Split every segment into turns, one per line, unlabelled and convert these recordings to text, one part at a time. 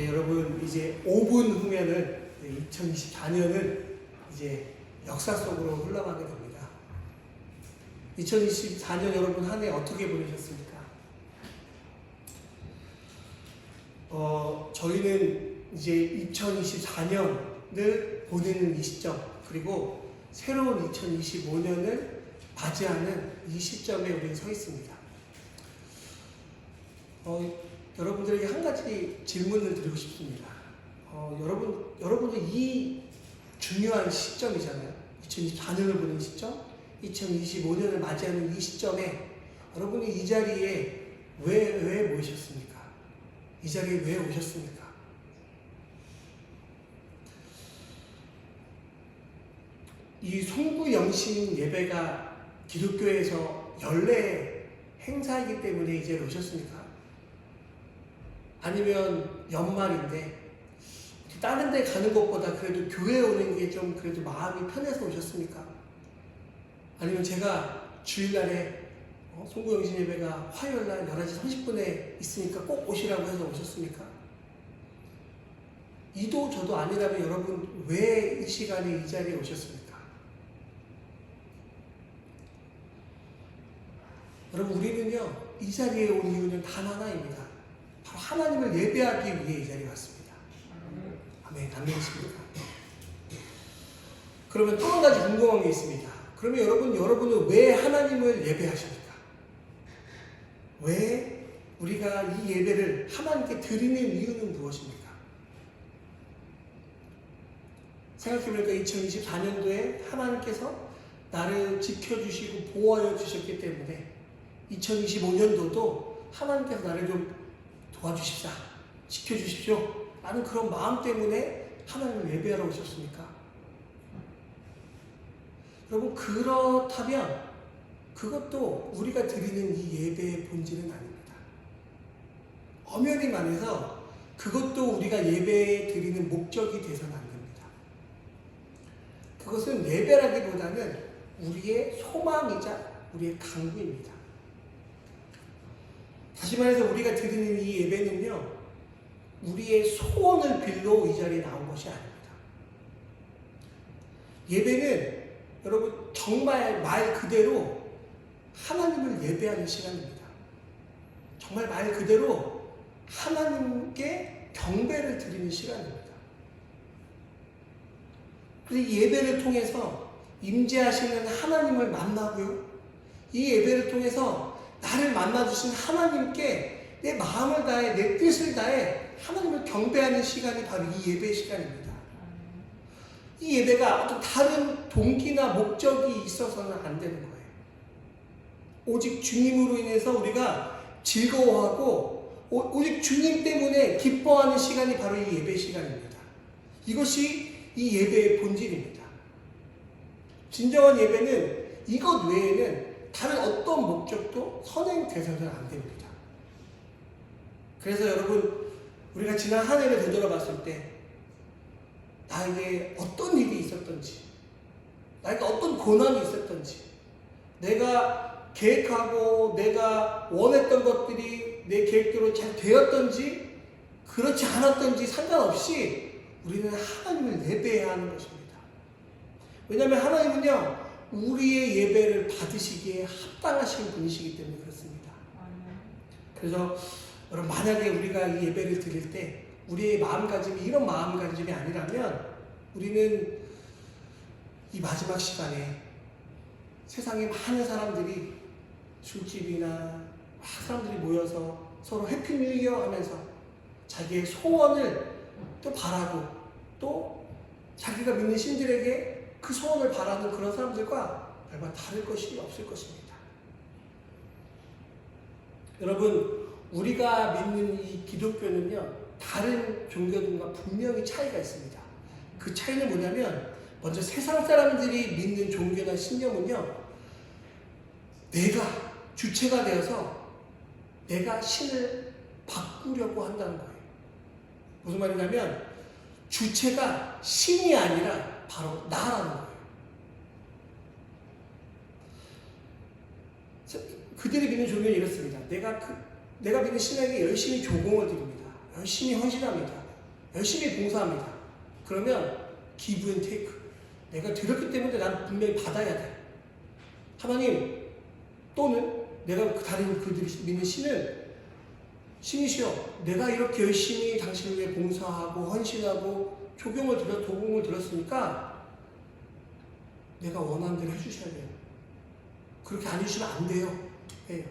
네, 여러분 이제 5분 후면은 2024년은 이제 역사 속으로 흘러가게 됩니다. 2024년 여러분 한 해 어떻게 보내셨습니까? 저희는 이제 2024년을 보내는 이 시점, 그리고 새로운 2025년을 맞이하는 이 시점에 우리는 서 있습니다. 여러분들에게 한 가지 질문을 드리고 싶습니다. 여러분들 이 중요한 시점이잖아요. 2024년을 보는 시점, 2025년을 맞이하는 이 시점에 여러분이 이 자리에 왜 모이셨습니까? 이 자리에 왜 오셨습니까? 이 송구영신 예배가 기독교에서 연례 행사이기 때문에 이 자리에 오셨습니까? 아니면 연말인데 다른 데 가는 것보다 그래도 교회에 오는 게 좀 그래도 마음이 편해서 오셨습니까? 아니면 제가 주일날에 송구영신 예배가 화요일날 11시 30분에 있으니까 꼭 오시라고 해서 오셨습니까? 이도 저도 아니라면 여러분 왜 이 시간에 이 자리에 오셨습니까? 여러분 우리는요 이 자리에 온 이유는 단 하나입니다. 바로 하나님을 예배하기 위해 이 자리에 왔습니다. 아멘, 아멘이십니까? 그러면 또 한 가지 궁금한 게 있습니다. 그러면 여러분은 왜 하나님을 예배하십니까? 왜 우리가 이 예배를 하나님께 드리는 이유는 무엇입니까? 생각해보니까 2024년도에 하나님께서 나를 지켜주시고 보호하여 주셨기 때문에 2025년도도 하나님께서 나를 좀 도와주십사, 지켜주십시오 라는 그런 마음 때문에 하나님을 예배하러 오셨습니까? 여러분 그렇다면 그것도 우리가 드리는 이 예배의 본질은 아닙니다. 엄연히 말해서 그것도 우리가 예배에 드리는 목적이 돼서는 안 됩니다. 그것은 예배라기보다는 우리의 소망이자 우리의 간구입니다. 다시 말해서 우리가 드리는 이 예배는요 우리의 소원을 빌러 이 자리에 나온 것이 아닙니다. 예배는 여러분 정말 말 그대로 하나님을 예배하는 시간입니다. 정말 말 그대로 하나님께 경배를 드리는 시간입니다. 그래서 이 예배를 통해서 임재하시는 하나님을 만나고요. 이 예배를 통해서 나를 만나주신 하나님께 내 마음을 다해 내 뜻을 다해 하나님을 경배하는 시간이 바로 이 예배의 시간입니다. 이 예배가 어떤 다른 동기나 목적이 있어서는 안 되는 거예요. 오직 주님으로 인해서 우리가 즐거워하고 오직 주님 때문에 기뻐하는 시간이 바로 이 예배 시간입니다. 이것이 이 예배의 본질입니다. 진정한 예배는 이것 외에는 다른 어떤 목적도 선행돼서는 안 됩니다. 그래서 여러분 우리가 지난 한 해를 되돌아봤을 때 나에게 어떤 일이 있었던지, 나에게 어떤 고난이 있었던지, 내가 계획하고 내가 원했던 것들이 내 계획대로 잘 되었던지 그렇지 않았던지 상관없이 우리는 하나님을 예배해야 하는 것입니다. 왜냐하면 하나님은요 우리의 예배를 받으시기에 합당하신 분이시기 때문에 그렇습니다. 그래서 여러분 만약에 우리가 이 예배를 드릴 때 우리의 마음가짐이 이런 마음가짐이 아니라면 우리는 이 마지막 시간에 세상에 많은 사람들이 술집이나 사람들이 모여서 서로 해피 뉴 이어 하면서 자기의 소원을 또 바라고 또 자기가 믿는 신들에게 그 소원을 바라는 그런 사람들과 얼마 다를 것이 없을 것입니다. 여러분 우리가 믿는 이 기독교는요 다른 종교들과 분명히 차이가 있습니다. 그 차이는 뭐냐면 먼저 세상 사람들이 믿는 종교나 신념은요 내가 주체가 되어서 내가 신을 바꾸려고 한다는 거예요. 무슨 말이냐면 주체가 신이 아니라 바로 나라는 거예요. 그들이 믿는 종교는 이렇습니다. 내가 믿는 신에게 열심히 조공을 드립니다. 열심히 헌신합니다. 열심히 봉사합니다. 그러면 give and take. 내가 드렸기 때문에 난 분명히 받아야 돼. 하나님 또는 내가 다른 그들이 믿는 신이시여, 내가 이렇게 열심히 당신을 위해 봉사하고 헌신하고 도공을 들었으니까 내가 원하는 대로 해주셔야 돼요. 그렇게 안 해주시면 안 돼요. 해요.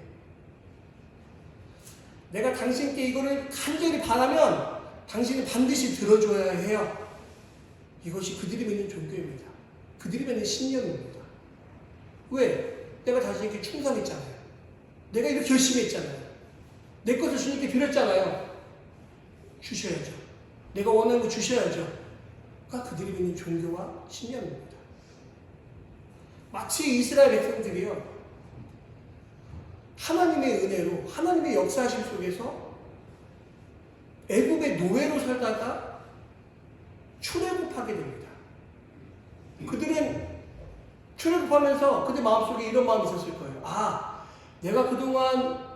내가 당신께 이거를 간절히 바라면 당신이 반드시 들어줘야 해요. 이것이 그들이 믿는 종교입니다. 그들이 믿는 신념입니다. 왜? 내가 당신에게 충성했잖아요. 내가 이렇게 열심히 했잖아요. 내 것을 주님께 드렸잖아요. 주셔야죠. 내가 원하는 거 주셔야죠. 그러니까 그들이 믿는 종교와 신념입니다. 마치 이스라엘 백성들이요, 하나님의 은혜로 하나님의 역사하심 속에서 애굽의 노예로 살다가 출애굽하게 됩니다. 그들은 출애굽하면서 그들 마음속에 이런 마음이 있었을 거예요. 아, 내가 그동안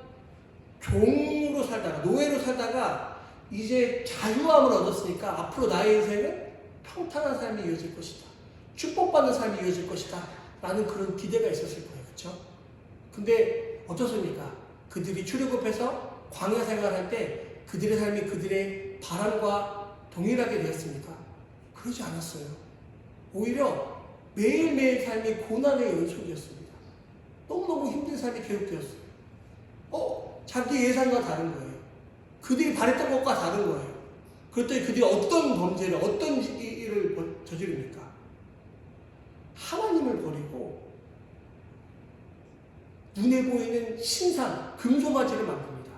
종으로 살다가 노예로 살다가 이제 자유함을 얻었으니까 앞으로 나의 인생은 평탄한 삶이 이어질 것이다. 축복받는 삶이 이어질 것이다. 라는 그런 기대가 있었을 거예요. 그렇죠? 근데 어떻습니까? 그들이 출애굽해서 광야 생활할 때 그들의 삶이 그들의 바람과 동일하게 되었습니까? 그러지 않았어요. 오히려 매일매일 삶이 고난의 연속이었습니다. 너무너무 힘든 삶이 계속되었어요. 자기 예상과 다른 거예요. 그들이 바랬던 것과 다른 거예요. 그랬더니 그들이 어떤 범죄를, 어떤 일을 저지릅니까? 하나님을 버리고 눈에 보이는 신상, 금송아지를 만듭니다.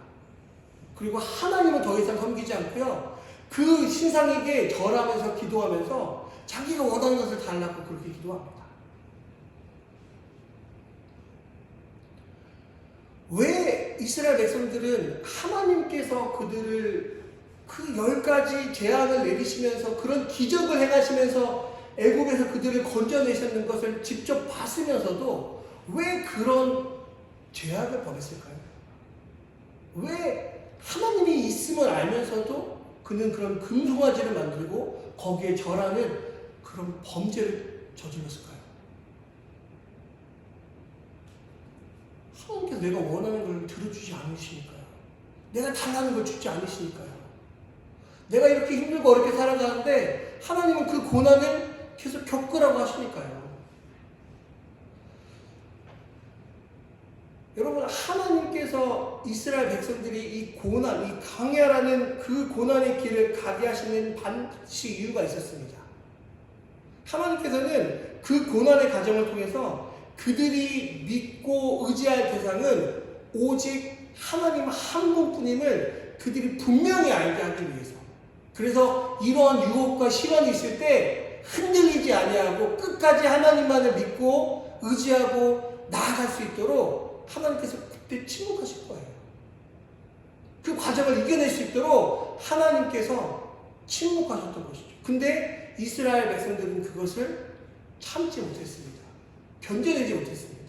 그리고 하나님은 더 이상 섬기지 않고요, 그 신상에게 절하면서 기도하면서 자기가 원하는 것을 달라고 그렇게 기도합니다. 왜 이스라엘 백성들은 하나님께서 그들을 그 10가지 재앙을 내리시면서 그런 기적을 행하시면서 애굽에서 그들을 건져내셨는 것을 직접 봤으면서도 왜 그런 죄악을 벌였을까요? 왜 하나님이 있음을 알면서도 그는 그런 금송아지를 만들고 거기에 절하는 그런 범죄를 저질렀을까요? 하나님께서 내가 원하는 걸 들어주지 않으시니까요. 내가 달라는 걸 주지 않으시니까요. 내가 이렇게 힘들고 어렵게 살아가는데 하나님은 그 고난을 계속 겪으라고 하시니까요. 여러분, 하나님께서 이스라엘 백성들이 이 고난, 이 광야라는 그 고난의 길을 가게 하시는 반드시 이유가 있었습니다. 하나님께서는 그 고난의 과정을 통해서 그들이 믿고 의지할 대상은 오직 하나님 한 분뿐임을 그들이 분명히 알게 하기 위해서, 그래서 이러한 유혹과 시련이 있을 때 흔들리지 아니하고 끝까지 하나님만을 믿고 의지하고 나아갈 수 있도록 하나님께서 그때 침묵하실 거예요. 그 과정을 이겨낼 수 있도록 하나님께서 침묵하셨던 것이죠. 근데 이스라엘 백성들은 그것을 참지 못했습니다. 견뎌내지 못했습니다.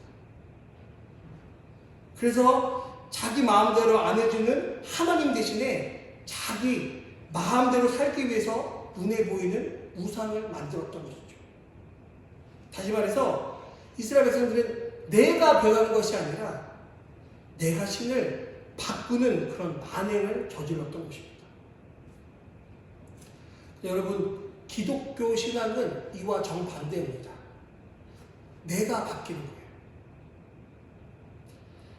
그래서 자기 마음대로 안 해주는 하나님 대신에 자기 마음대로 살기 위해서 눈에 보이는 우상을 만들었던 것이죠. 다시 말해서 이스라엘 백성들은 내가 변하는 것이 아니라 내가 신을 바꾸는 그런 만행을 저질렀던 것입니다. 여러분, 기독교 신앙은 이와 정반대입니다. 내가 바뀌는 거예요.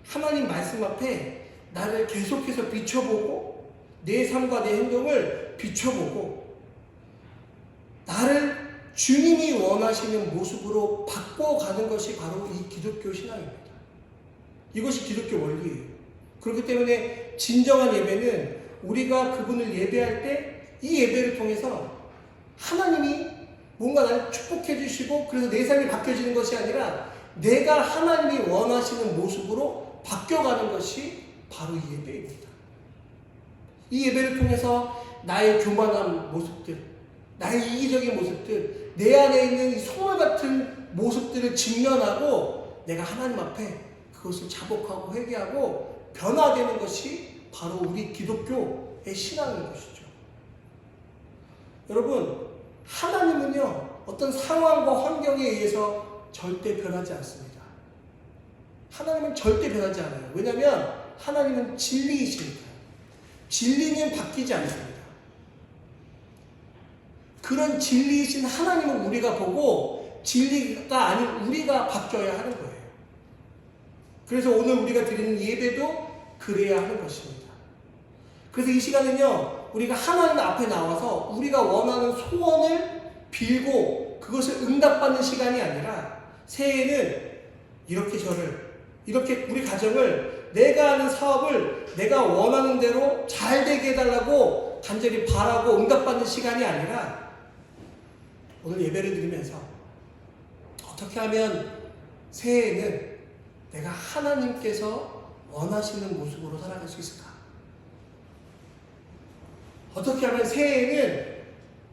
하나님 말씀 앞에 나를 계속해서 비춰보고 내 삶과 내 행동을 비춰보고 나를 주님이 원하시는 모습으로 바꿔가는 것이 바로 이 기독교 신앙입니다. 이것이 기독교 원리예요. 그렇기 때문에 진정한 예배는 우리가 그분을 예배할 때 이 예배를 통해서 하나님이 뭔가 나를 축복해 주시고 그래서 내 삶이 바뀌어지는 것이 아니라 내가 하나님이 원하시는 모습으로 바뀌어가는 것이 바로 이 예배입니다. 이 예배를 통해서 나의 교만한 모습들, 나의 이기적인 모습들, 내 안에 있는 이 소울 같은 모습들을 직면하고 내가 하나님 앞에 그것을 자복하고 회개하고 변화되는 것이 바로 우리 기독교의 신앙인 것이죠. 여러분, 하나님은요, 어떤 상황과 환경에 의해서 절대 변하지 않습니다. 하나님은 절대 변하지 않아요. 왜냐하면 하나님은 진리이시니까요. 진리는 바뀌지 않습니다. 그런 진리이신 하나님은 우리가 보고 진리가 아닌 우리가 바뀌어야 하는 거예요. 그래서 오늘 우리가 드리는 예배도 그래야 하는 것입니다. 그래서 이 시간은요, 우리가 하나님 앞에 나와서 우리가 원하는 소원을 빌고 그것을 응답받는 시간이 아니라 새해에는 이렇게 우리 가정을 내가 하는 사업을 내가 원하는 대로 잘 되게 해달라고 간절히 바라고 응답받는 시간이 아니라 오늘 예배를 드리면서 어떻게 하면 새해에는 내가 하나님께서 원하시는 모습으로 살아갈 수 있을까? 어떻게 하면 새해에는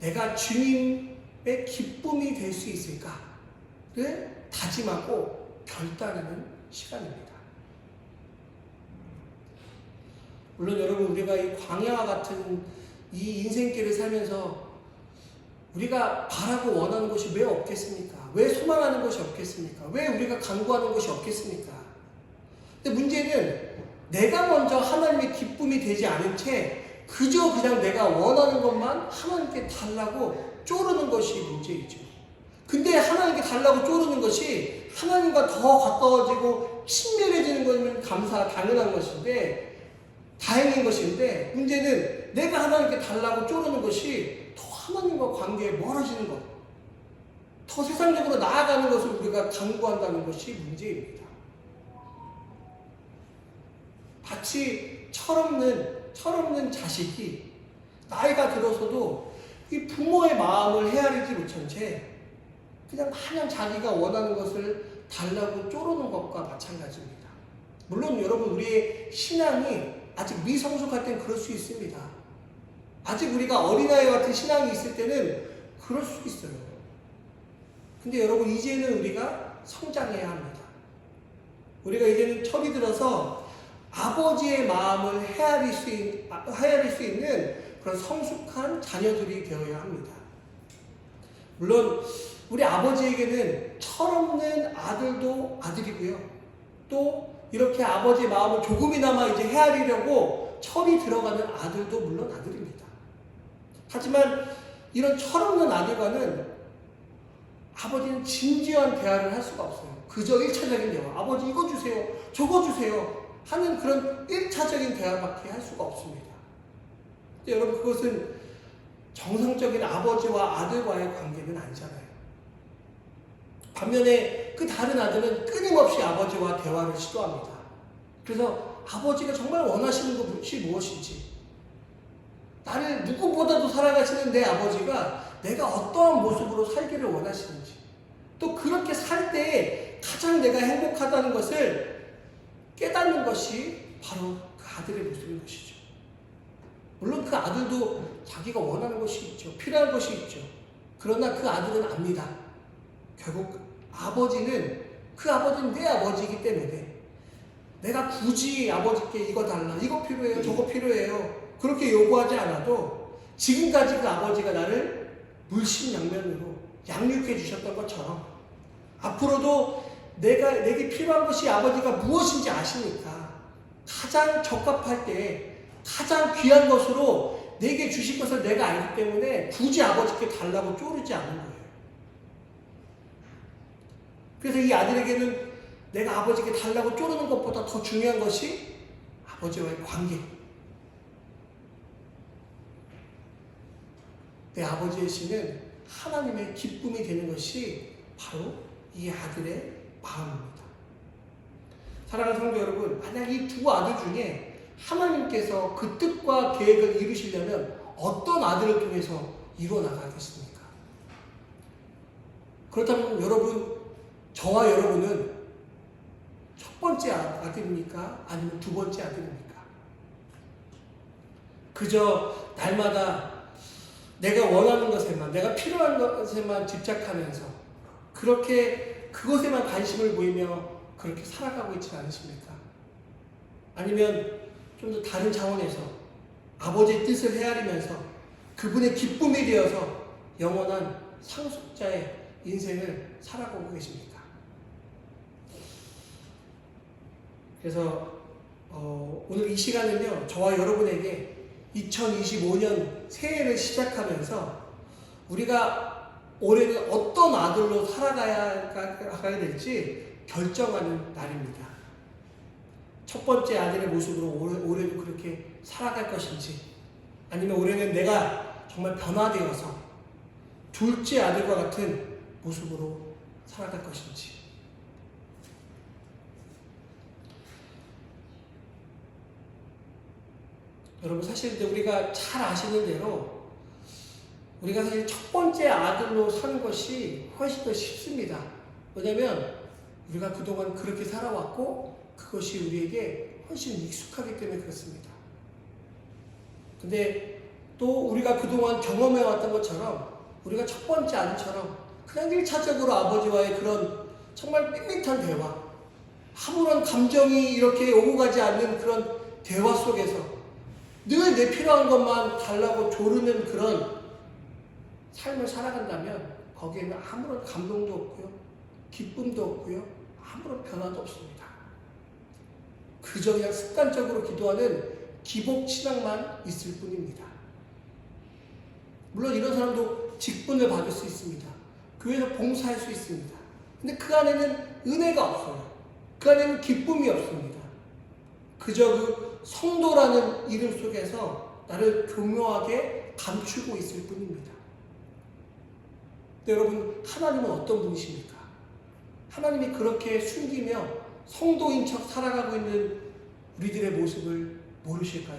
내가 주님의 기쁨이 될 수 있을까를 다짐하고 결단하는 시간입니다. 물론 여러분, 우리가 이 광야와 같은 이 인생길을 살면서 우리가 바라고 원하는 것이 왜 없겠습니까? 왜 소망하는 것이 없겠습니까? 왜 우리가 간구하는 것이 없겠습니까? 근데 문제는 내가 먼저 하나님의 기쁨이 되지 않은 채 그저 그냥 내가 원하는 것만 하나님께 달라고 쪼르는 것이 문제이죠. 근데 하나님께 달라고 쪼르는 것이 하나님과 더 가까워지고 친밀해지는 것은 당연한 것인데, 다행인 것인데, 문제는 내가 하나님께 달라고 쪼르는 것이 더 하나님과 관계에 멀어지는 것, 더 세상적으로 나아가는 것을 우리가 강구한다는 것이 문제입니다. 마치 철없는 자식이 나이가 들어서도 이 부모의 마음을 헤아리지 못한 채 그냥 마냥 자기가 원하는 것을 달라고 쪼르는 것과 마찬가지입니다. 물론 여러분, 우리의 신앙이 아직 미성숙할 땐 그럴 수 있습니다. 아직 우리가 어린아이 같은 신앙이 있을 때는 그럴 수 있어요. 근데 여러분, 이제는 우리가 성장해야 합니다. 우리가 이제는 철이 들어서 아버지의 마음을 헤아릴 수 있는 그런 성숙한 자녀들이 되어야 합니다. 물론 우리 아버지에게는 철없는 아들도 아들이고요, 또 이렇게 아버지의 마음을 조금이나마 이제 헤아리려고 철이 들어가는 아들도 물론 아들입니다. 하지만 이런 철없는 아들과는 아버지는 진지한 대화를 할 수가 없어요. 그저 1차적인 대화, 아버지 이거 주세요, 저거 주세요 하는 그런 1차적인 대화밖에 할 수가 없습니다. 여러분, 그것은 정상적인 아버지와 아들과의 관계는 아니잖아요. 반면에 그 다른 아들은 끊임없이 아버지와 대화를 시도합니다. 그래서 아버지가 정말 원하시는 것이 무엇인지, 나를 누구보다도 사랑하시는 내 아버지가 내가 어떠한 모습으로 살기를 원하시는지, 또 그렇게 살 때에 가장 내가 행복하다는 것을 깨닫는 것이 바로 그 아들의 모습인 것이죠. 물론 그 아들도 자기가 원하는 것이 있죠. 필요한 것이 있죠. 그러나 그 아들은 압니다. 결국 그 아버지는 내 아버지이기 때문에 내가 굳이 아버지께 이거 달라, 이거 필요해요, 저거 필요해요 그렇게 요구하지 않아도 지금까지 그 아버지가 나를 물심양면으로 양육해 주셨던 것처럼 앞으로도 내게 필요한 것이 아버지가 무엇인지 아시니까 가장 적합할 때 가장 귀한 것으로 내게 주실 것을 내가 알기 때문에 굳이 아버지께 달라고 쪼르지 않는 거예요. 그래서 이 아들에게는 내가 아버지께 달라고 쪼르는 것보다 더 중요한 것이 아버지와의 관계. 내 아버지의 신은 하나님의 기쁨이 되는 것이 바로 이 아들의 마음입니다. 사랑하는 성도 여러분, 만약 이 두 아들 중에 하나님께서 그 뜻과 계획을 이루시려면 어떤 아들을 통해서 이루어 나가겠습니까? 그렇다면 여러분, 저와 여러분은 첫 번째 아들입니까? 아니면 두 번째 아들입니까? 그저 날마다 내가 원하는 것에만, 내가 필요한 것에만 집착하면서 그렇게 그것에만 관심을 보이며 그렇게 살아가고 있지 않으십니까? 아니면 좀 더 다른 차원에서 아버지의 뜻을 헤아리면서 그분의 기쁨이 되어서 영원한 상속자의 인생을 살아가고 계십니까? 그래서 오늘 이 시간은요, 저와 여러분에게 2025년 새해를 시작하면서 우리가 올해는 어떤 아들로 살아가야 될지 결정하는 날입니다. 첫 번째 아들의 모습으로 올해도 그렇게 살아갈 것인지, 아니면 올해는 내가 정말 변화되어서 둘째 아들과 같은 모습으로 살아갈 것인지. 여러분, 사실 우리가 잘 아시는 대로 우리가 사실 첫 번째 아들로 사는 것이 훨씬 더 쉽습니다. 왜냐하면 우리가 그동안 그렇게 살아왔고 그것이 우리에게 훨씬 익숙하기 때문에 그렇습니다. 근데 또 우리가 그동안 경험해왔던 것처럼 우리가 첫 번째 아들처럼 그냥 1차적으로 아버지와의 그런 정말 밋밋한 대화, 아무런 감정이 이렇게 오고 가지 않는 그런 대화 속에서 늘 내 필요한 것만 달라고 조르는 그런 삶을 살아간다면 거기에는 아무런 감동도 없고요, 기쁨도 없고요, 아무런 변화도 없습니다. 그저 그냥 습관적으로 기도하는 기복 신앙만 있을 뿐입니다. 물론 이런 사람도 직분을 받을 수 있습니다. 교회에서 봉사할 수 있습니다. 근데 그 안에는 은혜가 없어요. 그 안에는 기쁨이 없습니다. 그저 그 성도라는 이름 속에서 나를 교묘하게 감추고 있을 뿐입니다. 근데 여러분, 하나님은 어떤 분이십니까? 하나님이 그렇게 숨기며 성도인 척 살아가고 있는 우리들의 모습을 모르실까요?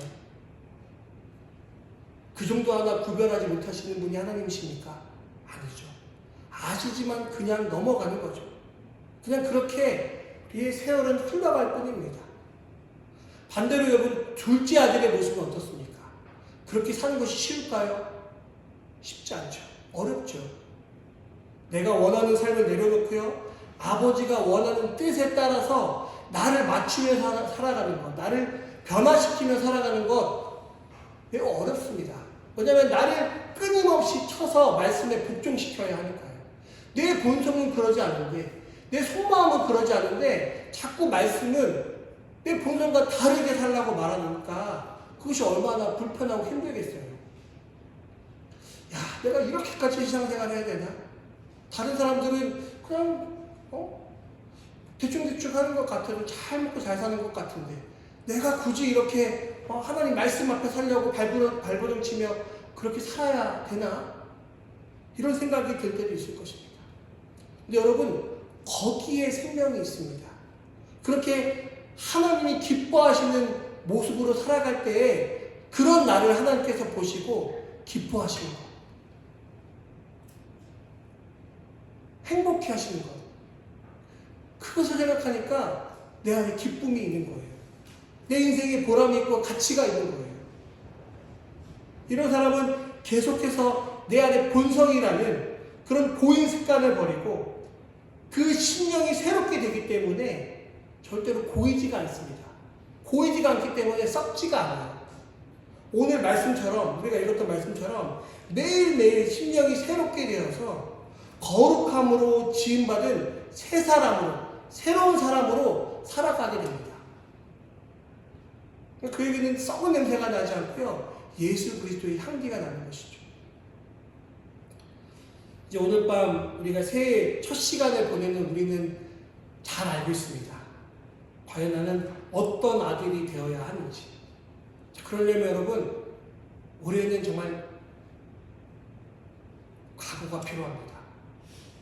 그 정도 하나 구별하지 못하시는 분이 하나님이십니까? 아니죠. 아시지만 그냥 넘어가는 거죠. 그냥 그렇게 우리의 세월은 흘러갈 뿐입니다. 반대로 여러분, 둘째 아들의 모습은 어떻습니까? 그렇게 사는 것이 쉬울까요? 쉽지 않죠. 어렵죠. 내가 원하는 삶을 내려놓고요, 아버지가 원하는 뜻에 따라서 나를 맞추며 살아가는 것, 나를 변화시키며 살아가는 것 매우 어렵습니다. 왜냐하면 나를 끊임없이 쳐서 말씀에 복종시켜야 하니까요. 내 본성은 그러지 않은데, 내 속마음은 그러지 않은데 자꾸 말씀은 내 본성과 다르게 살라고 말하니까 그것이 얼마나 불편하고 힘들겠어요. 야, 내가 이렇게까지 신앙생활 해야 되나? 다른 사람들은 그냥 대충대충 하는 것 같아도 잘 먹고 잘 사는 것 같은데 내가 굳이 이렇게 하나님 말씀 앞에 살려고 발버둥 치며 그렇게 살아야 되나? 이런 생각이 들 때도 있을 것입니다. 근데 여러분, 거기에 생명이 있습니다. 그렇게 하나님이 기뻐하시는 모습으로 살아갈 때에 그런 나를 하나님께서 보시고 기뻐하시는 것, 행복해 하시는 것, 그것을 생각하니까 내 안에 기쁨이 있는 거예요. 내 인생에 보람이 있고 가치가 있는 거예요. 이런 사람은 계속해서 내 안에 본성이라는 그런 고인 습관을 버리고 그 심령이 새롭게 되기 때문에 절대로 고이지가 않습니다. 고이지가 않기 때문에 썩지가 않아요. 오늘 말씀처럼, 우리가 읽었던 말씀처럼 매일매일 심령이 새롭게 되어서 거룩함으로 지음받은 새 사람으로, 새로운 사람으로 살아가게 됩니다. 그 얘기는 썩은 냄새가 나지 않고요, 예수 그리스도의 향기가 나는 것이죠. 이제 오늘 밤 우리가 새해 첫 시간을 보내는 우리는 잘 알고 있습니다. 과연 나는 어떤 아들이 되어야 하는지. 그러려면 여러분, 올해는 정말 각오가 필요합니다.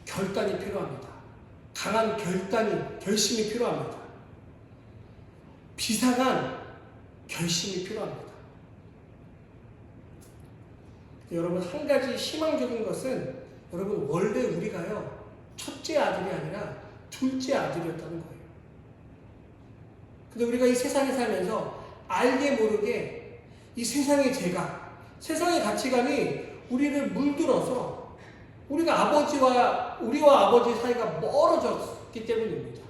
결단이 필요합니다. 강한 결심이 필요합니다. 비상한 결심이 필요합니다. 여러분, 한 가지 희망적인 것은 여러분, 원래 우리가요, 첫째 아들이 아니라 둘째 아들이었다는 거예요. 근데 우리가 이 세상에 살면서 알게 모르게 이 세상의 죄가, 세상의 가치관이 우리를 물들어서 우리와 아버지 사이가 멀어졌기 때문입니다.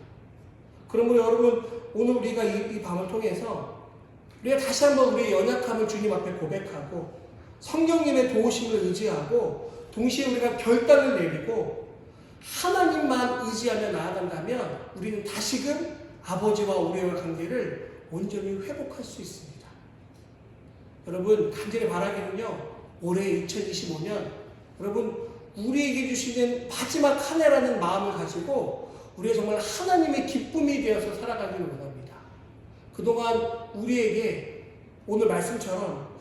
그러므로 여러분, 오늘 우리가 이 밤을 통해서 우리가 다시 한번 우리의 연약함을 주님 앞에 고백하고 성령님의 도우심을 의지하고 동시에 우리가 결단을 내리고 하나님만 의지하며 나아간다면 우리는 다시금 아버지와 우리의 관계를 온전히 회복할 수 있습니다. 여러분, 간절히 바라기는요, 올해 2025년 여러분 우리에게 주시는 마지막 한 해라는 마음을 가지고 우리가 정말 하나님의 기쁨이 되어서 살아가기를 원합니다. 그동안 우리에게 오늘 말씀처럼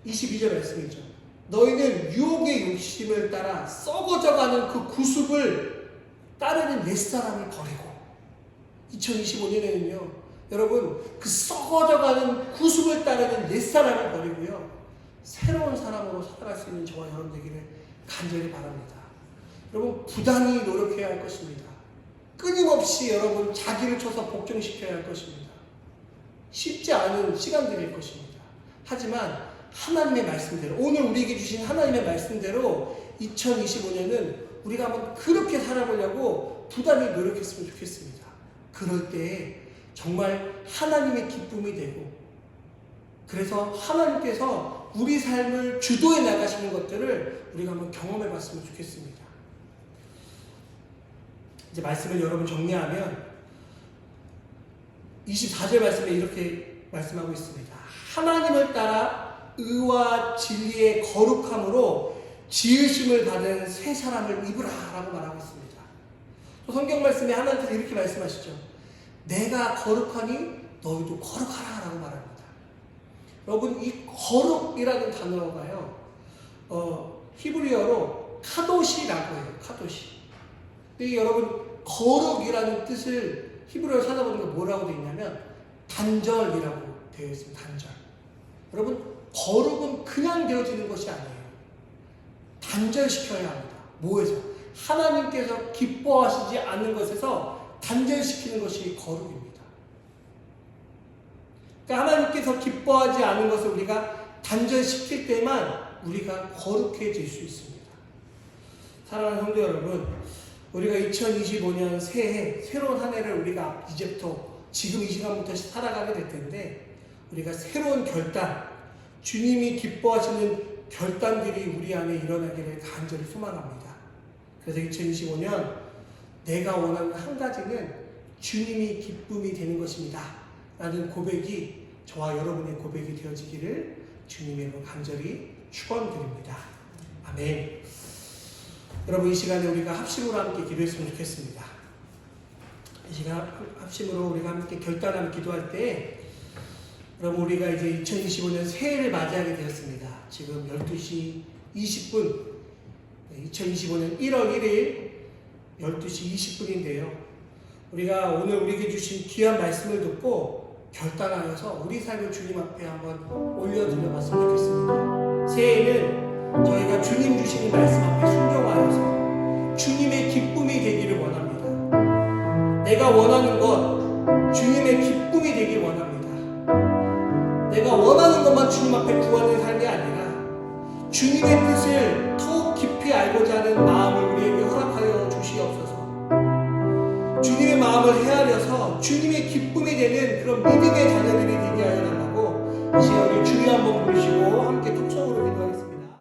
22절 말씀이죠. 너희는 유혹의 욕심을 따라 썩어져가는 그 구습을 따르는 옛사람을 버리고 2025년에는요 여러분 그 썩어져가는 구습을 따르는 옛사람을 버리고요 새로운 사람으로 살아갈 수 있는 저와 여러분 되기를 간절히 바랍니다. 여러분 부단히 노력해야 할 것입니다. 끊임없이 여러분 자기를 쳐서 복종시켜야 할 것입니다. 쉽지 않은 시간들일 것입니다. 하지만 하나님의 말씀대로 오늘 우리에게 주신 하나님의 말씀대로 2025년은 우리가 한번 그렇게 살아보려고 부단히 노력했으면 좋겠습니다. 그럴 때에 정말 하나님의 기쁨이 되고 그래서 하나님께서 우리 삶을 주도해 나가시는 것들을 우리가 한번 경험해 봤으면 좋겠습니다. 이제 말씀을 여러분 정리하면 24절 말씀에 이렇게 말씀하고 있습니다. 하나님을 따라 의와 진리의 거룩함으로 지으심을 받은 새 사람을 입으라 라고 말하고 있습니다. 또 성경 말씀에 하나님께서 이렇게 말씀하시죠. 내가 거룩하니 너희도 거룩하라 라고 말합니다. 여러분 이 거룩이라는 단어가요 히브리어로 카도시라고 해요. 카도시. 근데 여러분 거룩이라는 뜻을 히브리어로 찾아보니까 뭐라고 되어 있냐면 단절이라고 되어 있습니다. 단절. 여러분 거룩은 그냥 되어지는 것이 아니에요. 단절시켜야 합니다. 뭐에서? 하나님께서 기뻐하시지 않는 것에서 단절시키는 것이 거룩입니다. 그러니까 하나님께서 기뻐하지 않은 것을 우리가 단절시킬 때만 우리가 거룩해질 수 있습니다. 사랑하는 성도 여러분, 우리가 2025년 새해 새로운 한 해를 우리가 이제부터 지금 이 시간부터 살아가게 될 텐데 우리가 새로운 결단, 주님이 기뻐하시는 결단들이 우리 안에 일어나기를 간절히 소망합니다. 그래서 2025년 내가 원하는 한 가지는 주님이 기쁨이 되는 것입니다. 라는 고백이 저와 여러분의 고백이 되어지기를 주님의 이름으로 간절히 축원드립니다. 아멘. 여러분 이 시간에 우리가 합심으로 함께 기도했으면 좋겠습니다. 이 시간 합심으로 우리가 함께 결단하며 기도할 때 여러분 우리가 이제 2025년 새해를 맞이하게 되었습니다. 지금 12시 20분 2025년 1월 1일 12시 20분인데요. 우리가 오늘 우리에게 주신 귀한 말씀을 듣고 결단하여서 우리 삶을 주님 앞에 한번 올려드려 봤으면 좋겠습니다. 새해에는 저희가 주님 주시는 말씀 앞에 순종하여